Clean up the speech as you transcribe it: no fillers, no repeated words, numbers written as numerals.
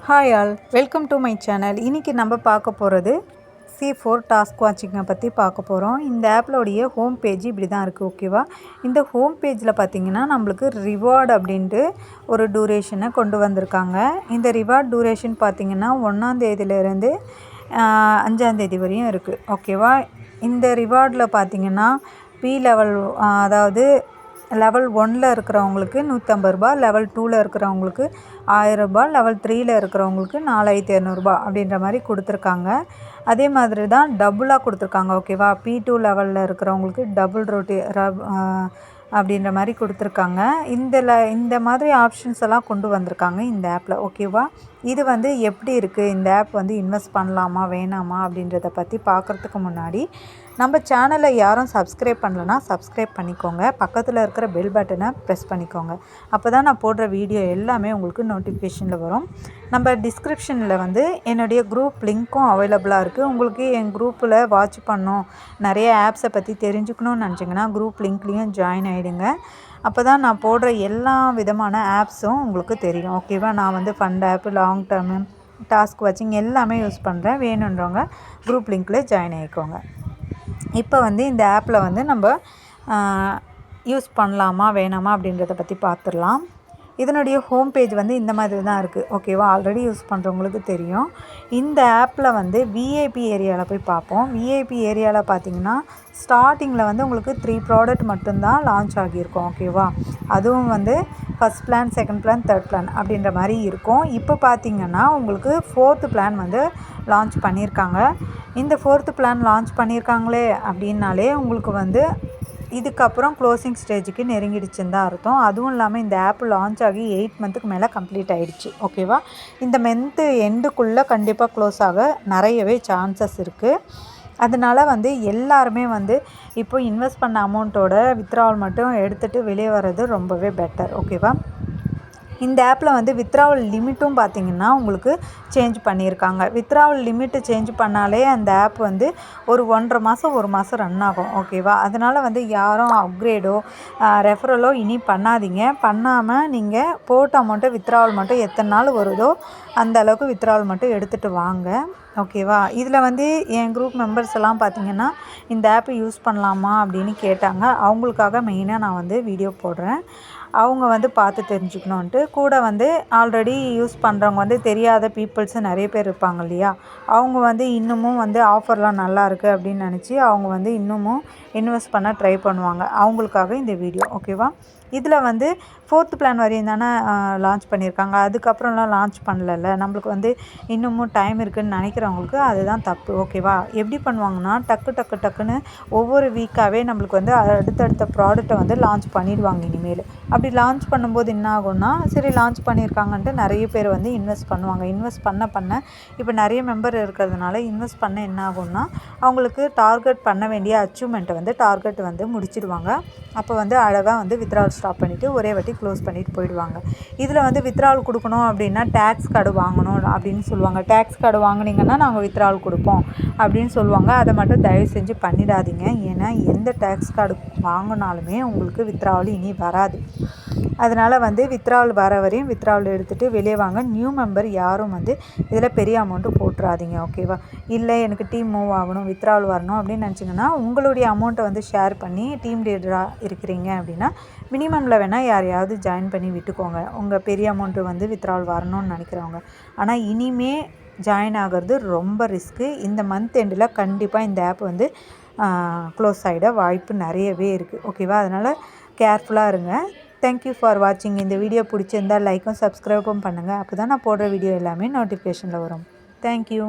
Hi all, welcome to my channel. இன்றைக்கி நம்ம பார்க்க போகிறது C4 டாஸ்க் வாட்சிங்கை பற்றி பார்க்க போகிறோம். இந்த ஆப்லோடைய ஹோம் பேஜ் இப்படி தான் இருக்குது. ஓகேவா? இந்த ஹோம் பேஜில் பார்த்திங்கன்னா நம்மளுக்கு ரிவார்டு அப்படின்ட்டு ஒரு டூரேஷனை கொண்டு வந்திருக்காங்க. இந்த ரிவார்ட் டூரேஷன் பார்த்திங்கன்னா 1ஆம் தேதியிலேருந்து 5ஆம் தேதி வரையும் இருக்குது. ஓகேவா? இந்த ரிவார்டில் பார்த்திங்கன்னா பி லெவல், அதாவது லெவல் 1ல் இருக்கிறவங்களுக்கு ₹150, லெவல் 2ல் இருக்கிறவங்களுக்கு ₹1000, லெவல் 3ல் இருக்கிறவங்களுக்கு ₹4200 அப்படின்ற மாதிரி கொடுத்துருக்காங்க. அதே மாதிரி தான் டபுளாக கொடுத்துருக்காங்க. ஓகேவா? P2 லெவலில் இருக்கிறவங்களுக்கு டபுள் அப்படின்ற மாதிரி கொடுத்துருக்காங்க. இந்த மாதிரி ஆப்ஷன்ஸ் எல்லாம் கொண்டு வந்திருக்காங்க இந்த ஆப்பில். ஓகேவா? இது எப்படி இருக்குது, இந்த ஆப் இன்வெஸ்ட் பண்ணலாமா வேணாமா அப்படின்றத பற்றி பார்க்குறதுக்கு முன்னாடி நம்ம சேனலை யாரும் சப்ஸ்கிரைப் பண்ணலன்னா சப்ஸ்கிரைப் பண்ணிக்கோங்க. பக்கத்தில் இருக்கிற பெல் பட்டனை ப்ரெஸ் பண்ணிக்கோங்க. அப்போ தான் நான் போடுற வீடியோ எல்லாமே உங்களுக்கு நோட்டிஃபிகேஷனில் வரும். நம்ம டிஸ்கிரிப்ஷனில் என்னுடைய குரூப் லிங்க்கும் அவைலபிளாக இருக்குது. உங்களுக்கு என் குரூப்பில் வாட்ச் பண்ணணும், நிறைய ஆப்ஸை பற்றி தெரிஞ்சுக்கணும்னு நினச்சிங்கன்னா குரூப் லிங்க்லேயும் ஜாயின் ஆகிடுங்க. அப்போ தான் நான் போடுற எல்லா விதமான ஆப்ஸும் உங்களுக்கு தெரியும். ஓகேவா? நான் ஃபண்ட் ஆப்பு, லாங் டேர்மு, டாஸ்க் வாட்சிங் எல்லாமே யூஸ் பண்ணுறேன். வேணுன்றவங்க குரூப் லிங்க்கில் ஜாயின் ஆகிக்கோங்க. இப்போ இந்த ஆப்பில் நம்ம யூஸ் பண்ணலாமா வேணாமா அப்படின்றத பற்றி பார்த்துடலாம். இதனுடைய ஹோம் பேஜ் இந்த மாதிரி தான் இருக்குது. ஓகேவா? ஆல்ரெடி யூஸ் பண்ணுறவங்களுக்கு தெரியும். இந்த ஆப்பில் விஐபி ஏரியாவில் போய் பார்ப்போம். விஐபி ஏரியாவில் பார்த்திங்கன்னா ஸ்டார்டிங்கில் உங்களுக்கு 3 ப்ராடக்ட் மட்டும்தான் லான்ச் ஆகியிருக்கும். ஓகேவா? அதுவும் first plan, second plan, third plan அப்படின்ற மாதிரி இருக்கும். இப்போ பார்த்திங்கன்னா உங்களுக்கு 4th பிளான் லான்ச் பண்ணியிருக்காங்க. இந்த 4th பிளான் லான்ச் பண்ணியிருக்காங்களே அப்படின்னாலே உங்களுக்கு இதுக்கப்புறம் க்ளோசிங் ஸ்டேஜுக்கு நெருங்கிடுச்சுன்னு தான் அர்த்தம். அதுவும் இல்லாமல் இந்த ஆப் லான்ச் ஆகி 8 மந்த்துக்கு மேலே கம்ப்ளீட் ஆகிடுச்சு. ஓகேவா? இந்த மந்த்து எண்டுக்குள்ளே கண்டிப்பாக க்ளோஸ் ஆக நிறையவே சான்சஸ் இருக்குது. அதனால் எல்லாருமே இப்போ இன்வெஸ்ட் பண்ண அமௌண்ட்டோட வித்ட்ராவல் மட்டும் எடுத்துகிட்டு வெளியே வர்றது ரொம்பவே பெட்டர். ஓகேவா? இந்த ஆப்பில் வித்ட்ராவல் லிமிட்டும் பார்த்திங்கன்னா உங்களுக்கு சேஞ்ச் பண்ணியிருக்காங்க. வித்ட்ராவல் லிமிட்டு சேஞ்ச் பண்ணாலே அந்த ஆப் ஒரு 1.5 மாதம் 1 மாதம் ரன் ஆகும். ஓகேவா? அதனால் யாரும் அப்கிரேடோ ரெஃபரலோ இனி பண்ணாதீங்க. பண்ணாமல் நீங்கள் போட்ட அமௌண்ட்டை வித்ட்ராவல் மட்டும் எத்தனை நாள் வருதோ அந்த அளவுக்கு வித்ட்ராவல் மட்டும் எடுத்துகிட்டு வாங்க. ஓகேவா? இதில் என் குரூப் மெம்பர்ஸ் எல்லாம் பார்த்திங்கன்னா இந்த ஆப்பை யூஸ் பண்ணலாமா அப்படின்னு கேட்டாங்க. அவங்களுக்காக மெயினாக நான் வீடியோ போடுறேன். அவங்க பார்த்து தெரிஞ்சுக்கணுன்ட்டு. கூட ஆல்ரெடி யூஸ் பண்ணுறவங்க தெரியாத பீப்புள்ஸு நிறைய பேர் இருப்பாங்க இல்லையா? அவங்க இன்னமும் ஆஃபர்லாம் நல்லாயிருக்கு அப்படின்னு நினச்சி அவங்க இன்னமும் இன்வெஸ்ட் பண்ண ட்ரை பண்ணுவாங்க. அவங்களுக்காக இந்த வீடியோ. ஓகேவா? இதில் 4th பிளான் வரையும் தானே லான்ச் பண்ணியிருக்காங்க. அதுக்கப்புறம்லாம் லான்ச் பண்ணல. நம்மளுக்கு இன்னமும் டைம் இருக்குதுன்னு நினைக்கிறவங்களுக்கு அதுதான் தப்பு. ஓகேவா? எப்படி பண்ணுவாங்கன்னா டக்குன்னு ஒவ்வொரு வீக்காகவே நம்மளுக்கு அடுத்தடுத்த ப்ராடக்ட்டை லான்ச் பண்ணிடுவாங்க இனிமேல். அப்படி லான்ச் பண்ணும்போது என்ன ஆகும்னா, சரி லான்ச் பண்ணியிருக்காங்கன்ட்டு நிறைய பேர் இன்வெஸ்ட் பண்ணுவாங்க. இன்வெஸ்ட் பண்ண இப்போ நிறைய மெம்பர் இருக்கிறதுனால இன்வெஸ்ட் பண்ண என்ன ஆகும்னா அவங்களுக்கு டார்கெட் பண்ண வேண்டிய அச்சீவ்மெண்ட்டை டார்கெட் முடிச்சிடுவாங்க. அப்போ அழகாக வித்ட்ராவல் ஸ்டாப் பண்ணிவிட்டு ஒரே வாட்டி க்ளோஸ் பண்ணிவிட்டு போயிடுவாங்க. இதில் வித்ட்ராவல் கொடுக்கணும் அப்படின்னா டேக்ஸ் கார்டு வாங்கணும் அப்படின்னு சொல்லுவாங்க. டேக்ஸ் கார்டு வாங்கினீங்கன்னா நாங்கள் வித்ட்ராவல் கொடுப்போம் அப்படின்னு சொல்லுவாங்க. அதை மட்டும் தயவு செஞ்சு பண்ணிடாதீங்க. ஏன்னா எந்த டேக்ஸ் கார்டு வாங்கினாலுமே உங்களுக்கு வித்ட்ராவல் இனி வராது. அதனால் வித்ட்ராவல் வர வரையும் வித்ட்ராவல் எடுத்துகிட்டு வெளியே வாங்க. நியூ மெம்பர் யாரும் இதில் பெரிய அமௌண்ட்டு போட்டுறாதீங்க. ஓகேவா? இல்லை எனக்கு டீம் மூவ் ஆகணும், வித்ட்ராவல் வரணும் அப்படின்னு நினச்சிங்கன்னா உங்களுடைய அமௌண்ட்டை ஷேர் பண்ணி டீம் லீடராக இருக்கிறீங்க அப்படின்னா மினிமமில் வேணால் யாரையாவது ஜாயின் பண்ணி விட்டுக்கோங்க. உங்கள் பெரிய அமௌண்ட்டு வித்ட்ராவல் வரணும்னு நினைக்கிறவங்க. ஆனால் இனிமே ஜாயின் ஆகிறது ரொம்ப ரிஸ்க்கு. இந்த மந்த் எண்டில் கண்டிப்பாக இந்த ஆப் க்ளோஸ் ஆகிட வாய்ப்பு நிறையவே இருக்குது. ஓகேவா? அதனால் கேர்ஃபுல்லாக இருங்க. தேங்க்யூ ஃபார் வாட்சிங். இந்த வீடியோ பிடிச்சிருந்தால் லைக்கும் சப்ஸ்கிரைபும் பண்ணுங்கள். அப்போ தான் நான் போடுற வீடியோ எல்லாமே நோட்டிஃபிகேஷனில் வரும். தேங்க்யூ.